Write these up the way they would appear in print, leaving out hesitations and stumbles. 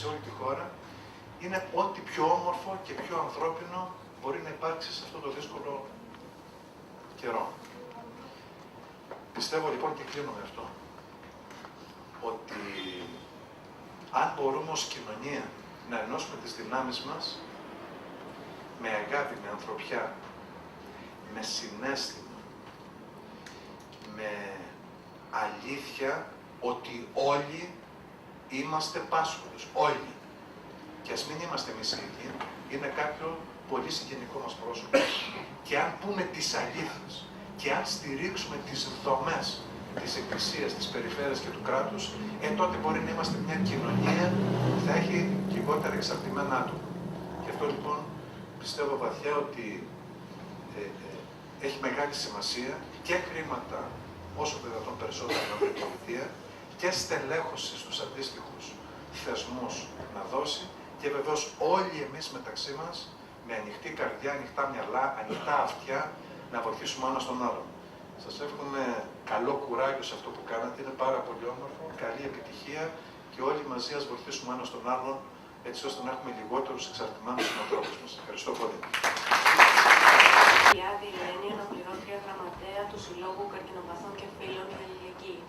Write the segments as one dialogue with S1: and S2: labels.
S1: σε όλη τη χώρα, είναι ό,τι πιο όμορφο και πιο ανθρώπινο μπορεί να υπάρξει σε αυτό το δύσκολο καιρό. Πιστεύω λοιπόν και κλείνω με αυτό, ότι αν μπορούμε ως κοινωνία να ενώσουμε τις δυνάμεις μας με αγάπη, με ανθρωπιά, με συναίσθημα, με αλήθεια ότι όλοι είμαστε πάσχολους, όλοι. Και ας μην είμαστε εμείς οι ίδιοι, είναι κάποιο πολύ συγγενικό μας πρόσωπο. Και αν πούμε τις αλήθειες και αν στηρίξουμε τις δομές της Εκκλησίας, της περιφέρειας και του κράτους, τότε μπορεί να είμαστε μια κοινωνία που θα έχει λιγότερα εξαρτημένα άτομα. Γι' αυτό λοιπόν πιστεύω βαθιά ότι έχει μεγάλη σημασία και χρήματα όσο δυνατόν περισσότερο να βρει η πολιτεία και στελέχωση στους αντίστοιχους θεσμούς να δώσει και βεβαίως όλοι εμείς μεταξύ μας με ανοιχτή καρδιά, ανοιχτά μυαλά, ανοιχτά αυτιά να βοηθήσουμε ένα στον άλλον. Σας εύχομαι καλό κουράγιο σε αυτό που κάνατε, είναι πάρα πολύ όμορφο, καλή επιτυχία και όλοι μαζί ας βοηθήσουμε ένα στον άλλον έτσι ώστε να έχουμε λιγότερους εξαρτημένους συνανθρώπους μας. Ευχαριστώ πολύ.
S2: Η Άδη Ελένη, αναπληρώτρια γραμματέα του Συλλόγου Καρκινοπαθών και Φίλων για Αλληλεγγύη.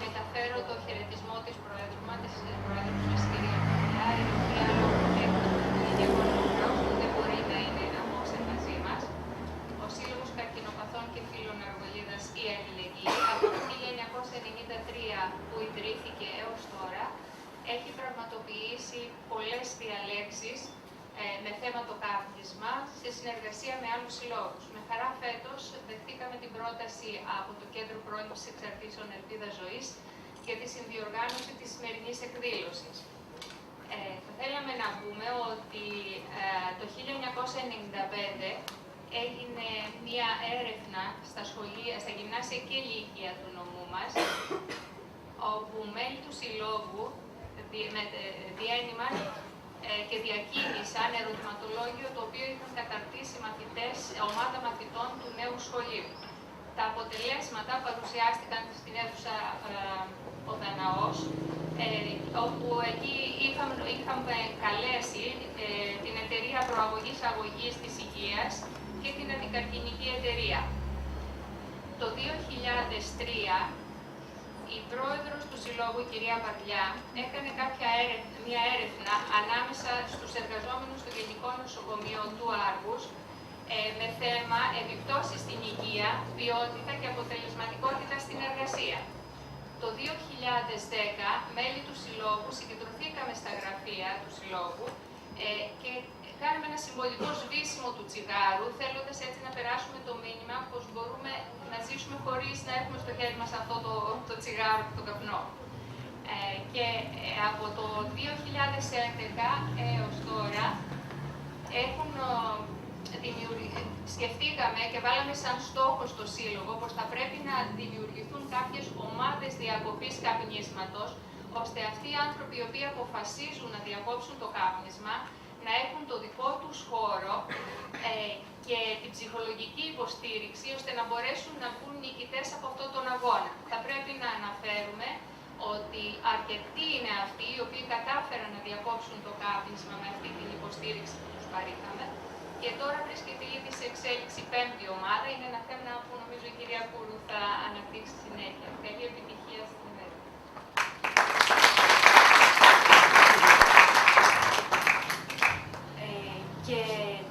S3: Μεταφέρω το χαιρετισμό της Προέδρου μας, κυρία Κουλιά, η οποία δεν μπορεί να είναι απόψε μαζί μας. Ο Σύλλογος Καρκινοπαθών και Φίλων Αργολίδας η Αλληλεγγύη, από το 1993 που ιδρύθηκε έως τώρα, έχει πραγματοποιήσει πολλές διαλέξεις με θέμα το κάπνισμα σε συνεργασία με άλλους συλλόγους. Με χαρά φέτος δεχτήκαμε την πρόταση από το Κέντρο Πρόληψης Εξαρτήσεων Ελπίδα Ζωής για τη συνδιοργάνωση της σημερινής εκδήλωσης. Θα θέλαμε να πούμε ότι το 1995 έγινε μία έρευνα στα σχολεία, στα γυμνάσια και λύκεια του νομού μας, όπου μέλη του συλλόγου διένυμαν και διακίνησαν ερωτηματολόγιο το οποίο είχαν καταρτήσει μαθητές, ομάδα μαθητών του νέου σχολείου. Τα αποτελέσματα παρουσιάστηκαν στην αίθουσα ο Δαναός, όπου εκεί είχαμε καλέσει την εταιρεία προαγωγής αγωγής της υγείας και την αντικαρκινική εταιρεία. Το 2003, η πρόεδρος του Συλλόγου, η κυρία Παυλιά, έκανε μια έρευνα ανάμεσα στους εργαζόμενους στο Γενικό Νοσοκομείο του Άργους με θέμα επιπτώσεις στην υγεία, ποιότητα και αποτελεσματικότητα στην εργασία. Το 2010, μέλη του Συλλόγου, συγκεντρωθήκαμε στα γραφεία του Συλλόγου και κάναμε ένα συμβολικό σβήσιμο του τσιγάρου, θέλοντας έτσι να περάσουμε το μήνυμα πως μπορούμε να ζήσουμε χωρίς να έχουμε στο χέρι μας αυτό το τσιγάρο και τον καπνό. Και από το 2011 έως τώρα σκεφτήκαμε και βάλαμε σαν στόχο στο Σύλλογο πως θα πρέπει να δημιουργηθούν κάποιες ομάδες διακοπής καπνίσματος, ώστε αυτοί οι άνθρωποι οι οποίοι αποφασίζουν να διακόψουν το κάπνισμα να έχουν το δικό τους χώρο και την ψυχολογική υποστήριξη, ώστε να μπορέσουν να βγουν νικητές από αυτόν τον αγώνα. Θα πρέπει να αναφέρουμε ότι αρκετοί είναι αυτοί οι οποίοι κατάφεραν να διακόψουν το κάπνισμα με αυτή την υποστήριξη που τους παρήχαμε. Και τώρα βρίσκεται ήδη σε εξέλιξη πέμπτη ομάδα. Είναι ένα θέμα που νομίζω η κυρία Κούρου θα αναπτύξει συνέχεια. Καλή επιτυχία στην ημέρα.
S2: Και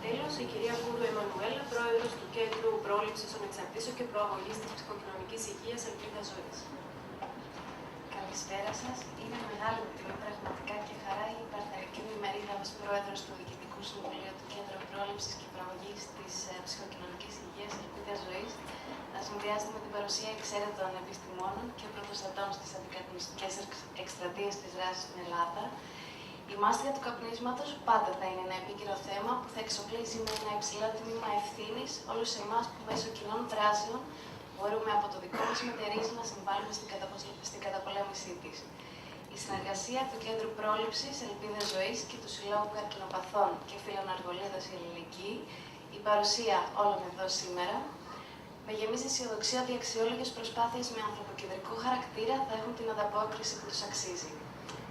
S2: τέλος, η κυρία Κούρου Εμμανουέλα, πρόεδρος του Κέντρου Πρόληψης των Εξαρτήσεων και Προαγωγής της Ψυχοκοινωνικής Υγείας Ελπίδα Ζωής.
S4: Καλησπέρα σας. Είναι μεγάλη μου τιμή πραγματικά και χαρά η Παρθενική μου ημερίδα ως πρόεδρος του Διοικητικού Συμβουλίου του Κέντρου Πρόληψης και Προαγωγής της Ψυχοκοινωνικής Υγείας Ελπίδα Ζωής να συνδυάζεται με την παρουσία εξαίρετων επιστημόνων και πρωτοστατών στις αντικαπνιστικές εκστρατείες της δράσης στην Ελλάδα. Η μάστιγα του καπνίσματος πάντα θα είναι ένα επίκαιρο θέμα που θα εξοπλίζει με ένα υψηλό τμήμα ευθύνης όλους εμάς που μέσω κοινών δράσεων μπορούμε από το δικό μας μετερίζει να συμβάλλουμε στην καταπολέμησή της. Η συνεργασία του Κέντρου Πρόληψης Ελπίδα Ζωής και του Συλλόγου Καρκινοπαθών και Φίλων Αργολίδας η Ελληνική, η παρουσία όλων εδώ σήμερα, με γεμίζει αισιοδοξία ότι οι αξιόλογες προσπάθειες με ανθρωποκεντρικό χαρακτήρα θα έχουν την ανταπόκριση που τους αξίζει.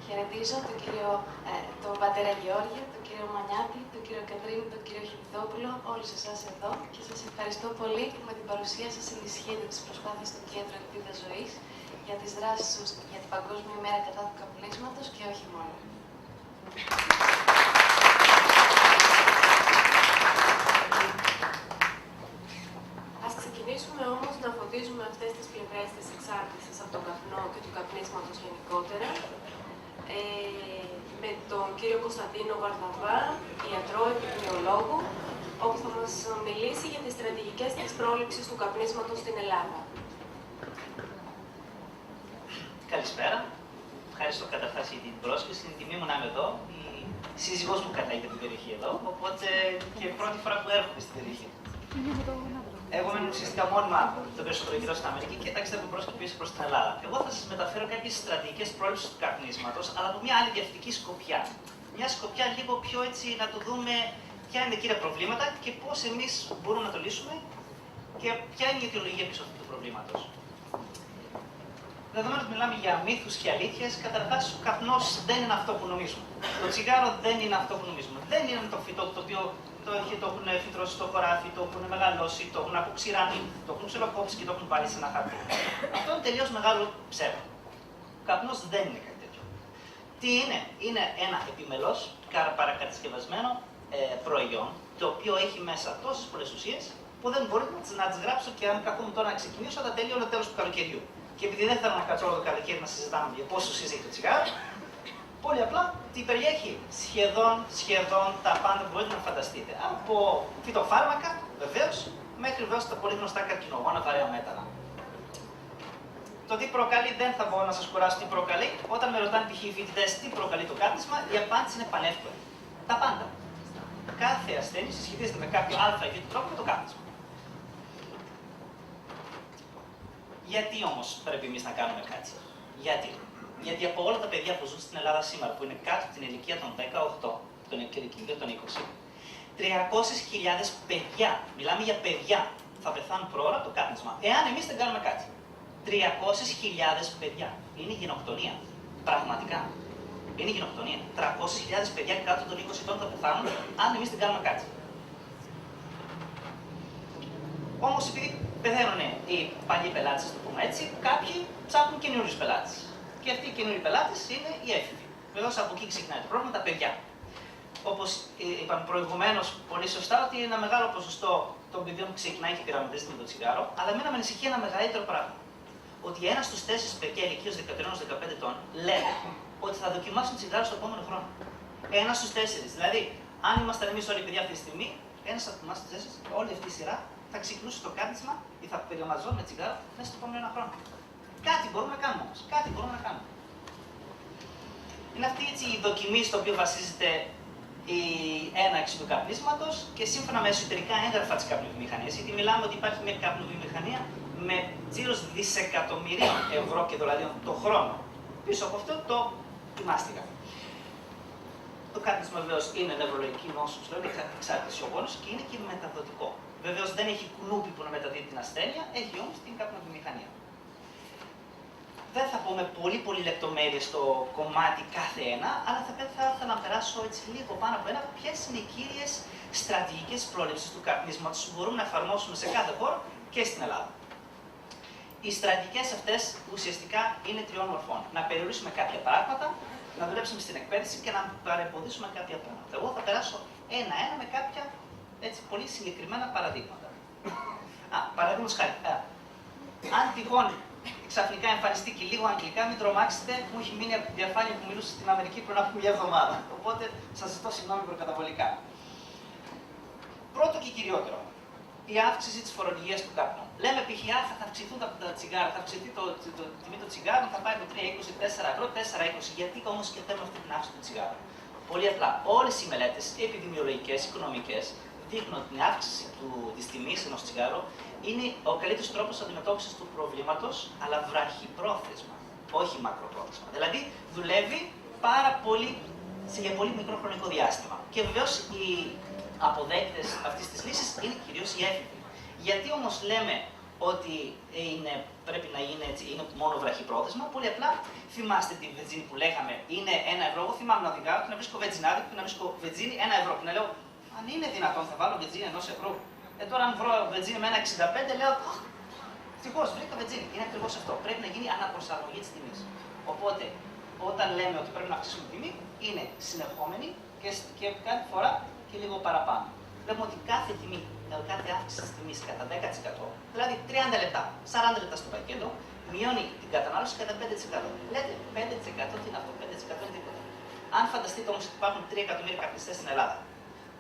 S4: Χαιρετίζω τον πατέρα Γεώργιο, τον κύριο Μανιάτη, τον κύριο Κατρίνη, τον κύριο Χιπιδόπουλο, όλους εσάς εδώ και σας ευχαριστώ πολύ που με την παρουσία σας ενισχύετε τις προσπάθειες του Κέντρου Ελπίδα Ζωής για τις δράσεις τους για την Παγκόσμια ημέρα κατά του καπνίσματος και όχι μόνο.
S2: Ας ξεκινήσουμε όμως να φωτίζουμε αυτές τις πλευρές της εξάρτησης από τον καπνό και του καπνίσματος γενικότερα. Με τον κύριο Κωνσταντίνο Βαρδαβά, ιατρό επιδημιολόγο, όπου θα μας μιλήσει για τις στρατηγικές της πρόληψης του καπνίσματος στην Ελλάδα.
S5: Καλησπέρα. Ευχαριστώ καταρχάς για την πρόσκληση. Είναι τιμή μου να είμαι εδώ. Η σύζυγός μου κατάγεται από την περιοχή εδώ, οπότε και πρώτη φορά που έρχομαι στην περιοχή. Εγώ μένω ουσιαστικά μόνιμα τον περισσότερο καιρό στην Αμερική και ταξιδεύω μπρος και πίσω προς την Ελλάδα. Εγώ θα σας μεταφέρω κάποιες στρατηγικές πρόληψης του καπνίσματος, αλλά από μια άλλη διαφορετική σκοπιά. Μια σκοπιά λίγο πιο έτσι να το δούμε ποια είναι τα κύρια προβλήματα και πώς εμείς μπορούμε να το λύσουμε και ποια είναι η αιτιολογία πίσω αυτού του προβλήματος. Δεδομένου ότι μιλάμε για μύθους και αλήθειες, καταρχάς ο καπνός δεν είναι αυτό που νομίζουμε. Το τσιγάρο δεν είναι αυτό που νομίζουμε. Δεν είναι το φυτό το οποίο το έχουν φυτρώσει στο χωράφι, το έχουν μεγαλώσει, το έχουν αποξηράνει, το έχουν ξελοκόψει και το έχουν βάλει σε ένα χαρτί. Αυτό είναι τελείως μεγάλο ψέμα. Ο καπνός δεν είναι κάτι τέτοιο. Τι είναι? Είναι ένα επιμελώς παρακατασκευασμένο προϊόν, το οποίο έχει μέσα τόσες πολλές ουσίες που δεν μπορεί να τις γράψω και αν καθόμουν τώρα να ξεκινήσω, θα τελειώνω τέλος του καλοκαιριού. Και επειδή δεν θέλω να κάτσω όλο το καλοκαίρι να συζητάμε για πόσες ουσίες έχει το τσιγάρο, πολύ απλά τι περιέχει? Σχεδόν τα πάντα που μπορείτε να φανταστείτε. Από φυτοφάρμακα, βεβαίως, μέχρι βέβαια τα πολύ γνωστά καρκινογόνα βαρέα μέταλλα. Το τι προκαλεί δεν θα μπορώ να σας κουράσω τι προκαλεί. Όταν με ρωτάνε π.χ. οι φοιτητές τι προκαλεί το κάπνισμα, η απάντηση είναι πανεύκολη. Τα πάντα. Κάθε ασθένεια συσχετίζεται με κάποιο α ή β τρόπο με το κάπνισμα. Γιατί όμως πρέπει εμείς να κάνουμε κάτι? Γιατί από όλα τα παιδιά που ζουν στην Ελλάδα σήμερα, που είναι κάτω από την ηλικία των 18, των ηλικία των 20, 300.000 παιδιά, μιλάμε για παιδιά, θα πεθάνουν πρόωρα από το κάπνισμα, εάν εμείς δεν κάνουμε κάτι. 300.000 παιδιά. Είναι γενοκτονία. Πραγματικά. Είναι γενοκτονία. 300.000 παιδιά κάτω των 20 ετών θα πεθάνουν, αν εμείς δεν κάνουμε κάτι. Όμως επειδή πεθαίνουν οι παλιοί πελάτες, το πούμε έτσι, κάποιοι ψάχνουν καινούριους πελάτες. Και αυτοί οι καινούριοι πελάτες είναι οι έφηβοι. Βεβαίως από εκεί ξεκινάει το πρόβλημα, τα παιδιά. Όπως είπαμε προηγουμένως πολύ σωστά, ότι ένα μεγάλο ποσοστό των παιδιών που ξεκινάει και πειραματίζεται με το τσιγάρο, αλλά εμένα με ανησυχεί ένα μεγαλύτερο πράγμα. Ότι 1 στους 4 παιδιά ηλικίας 13-15 ετών λένε ότι θα δοκιμάσουν τσιγάρο στο επόμενο χρόνο. 1 στους 4. Δηλαδή, αν ήμασταν εμείς όλοι οι παιδιά αυτή τη στιγμή, 1 από εμάς τους 4, όλη αυτή η σειρά θα ξεκινούσε το κάπνισμα ή θα πειραμαζόταν με τσιγάρο μέσα στο επόμενο 1 χρόνο. Κάτι μπορούμε να κάνουμε όμως. Κάτι μπορούμε να κάνουμε. Είναι αυτή έτσι, η δοκιμή στο οποίο βασίζεται η έναρξη του καπνίσματος και σύμφωνα με εσωτερικά έγγραφα της καπνοβιομηχανίας, γιατί μιλάμε ότι υπάρχει μια καπνοβιομηχανία με τζίρος δισεκατομμυρίων ευρώ και δολαρίων το χρόνο. Πίσω από αυτό η μάστιγα. Το κάπνισμα βεβαίως είναι νευρολογική νόσος, δηλαδή εξάρτηση ο πόνος και είναι και μεταδοτικό. Βεβαίως δεν έχει κουνούπι που να μεταδίδει την ασθένεια, έχει όμως την καπνοβιομηχανία. Δεν θα πούμε πολύ λεπτομέρειες στο κομμάτι κάθε ένα, αλλά θα ήθελα να περάσω έτσι λίγο πάνω από ένα ποιες είναι οι κύριες στρατηγικές πρόληψης του καπνίσματος που μπορούμε να εφαρμόσουμε σε κάθε χώρο και στην Ελλάδα. Οι στρατηγικές αυτές ουσιαστικά είναι 3 μορφών. Να περιορίσουμε κάποια πράγματα, να δουλέψουμε στην εκπαίδευση και να παρεμποδίσουμε κάποια πράγματα. Εγώ θα περάσω ένα-ένα με κάποια έτσι, πολύ συγκεκριμένα παραδείγματα. Παραδείγματος χάρη, αν τυχόν ξαφνικά εμφανιστεί και λίγο αγγλικά, μην τρομάξετε, μου έχει μείνει από τη διαφάνεια που μιλούσα στην Αμερική πριν από μια εβδομάδα. Οπότε σας ζητώ συγγνώμη προκαταβολικά. Πρώτο και κυριότερο, η αύξηση της φορολογίας του καπνού. Λέμε π.χ. θα αυξηθούν τα τσιγάρα, θα αυξηθεί το τιμή των τσιγάρων, θα πάει από 3,20, 4 ευρώ, 4,20. Γιατί όμως και θέλουμε αυτή την αύξηση του τσιγάρου? Πολύ απλά, όλες οι μελέτες επιδημιολογικές, οικονομικές, δείχνουν ότι η αύξηση της τιμής ενός τσιγάρου είναι ο καλύτερος τρόπος αντιμετώπισης του προβλήματος, αλλά βραχυπρόθεσμα. όχι μακροπρόθεσμα. Δηλαδή δουλεύει πάρα πολύ για πολύ μικρό χρονικό διάστημα. Και βεβαίως οι αποδέκτες αυτής της λύσης είναι κυρίως οι έφηβοι. Γιατί όμως λέμε ότι πρέπει να είναι μόνο βραχυπρόθεσμα? Πολύ απλά, θυμάστε τη βενζίνη που λέγαμε είναι 1 ευρώ. Εγώ θυμάμαι να οδηγάω και να βρίσκω βενζινάδικο και να βρίσκω βενζίνη 1 ευρώ. Και να λέω, αν είναι δυνατόν θα βάλω βενζίνη 1 ευρώ. Τώρα, αν βρω βενζίνη με 1,65, λέω, ευτυχώς βρήκα βενζίνη. Είναι ακριβώς αυτό. Πρέπει να γίνει αναπροσαρμογή της τιμής. Οπότε, όταν λέμε ότι πρέπει να αυξήσουμε τη τιμή, είναι συνεχόμενη και κάθε φορά και λίγο παραπάνω. Βλέπουμε ότι κάθε αύξηση της τιμής κατά 10%, δηλαδή 30 λεπτά, 40 λεπτά στο πακέτο, μειώνει την κατανάλωση κατά 5%. Λέτε 5% τι είναι αυτό, 5% είναι τίποτα. Αν φανταστείτε όμως ότι υπάρχουν 3 εκατομμύρια καπνιστές στην Ελλάδα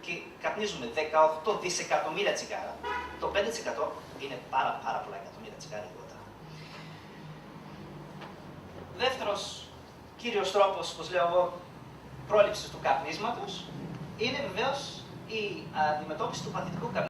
S5: και καπνίζουμε 18 δισεκατομμύρια τσιγάρα, το 5% είναι πάρα πολλά εκατομμύρια τσιγάρα λιγότερα. Δεύτερος κύριος τρόπος, όπως λέω εγώ, πρόληψης του καπνίσματος είναι βεβαίως η αντιμετώπιση του παθητικού καπνίσματος.